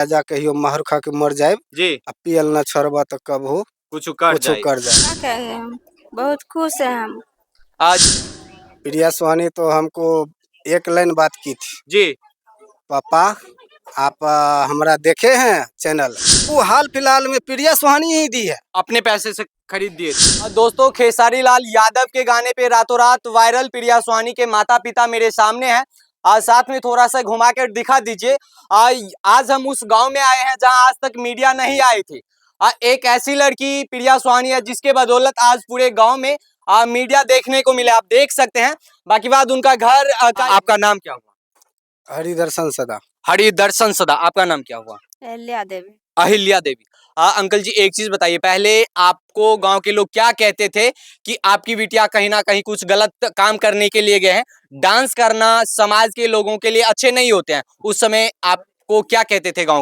जा कहियो माहौर खा के मर जाए जी पियल न छोड़बा तो कब हो कुछ कर कुछ जाए। कर जाए। क्या कहें हम, बहुत खुश हैं हम। आज प्रिया सुहानी तो हमको एक लाइन बात की थी, जी पापा आप हमारा देखे हैं चैनल, वो हाल फिलहाल में प्रिया सुहानी ही दी है। अपने पैसे से खरीद दिए थे। दोस्तों खेसारी लाल यादव के गाने पे रातों रात वायरल प्रिया सुहानी के माता पिता मेरे सामने हैं। आज साथ में थोड़ा सा घुमा कर दिखा दीजिए। आज हम उस गांव में आए हैं जहां आज तक मीडिया नहीं आई थी। एक ऐसी लड़की प्रिया सुहानी है जिसके बदौलत आज पूरे गांव में मीडिया देखने को मिले, आप देख सकते हैं। बाकी बात उनका घर आपका नाम क्या हुआ? हरिदर्शन सदा। हरिदर्शन सदा। आपका नाम क्या हुआ? अहिल्या देवी। अहिल्या देवी। अंकल जी एक चीज बताइए, पहले आपको गांव के लोग क्या कहते थे कि आपकी बिटिया कहीं ना कहीं कुछ गलत काम करने के लिए गए हैं, डांस करना समाज के लोगों के लिए अच्छे नहीं होते हैं, उस समय आपको क्या कहते थे गांव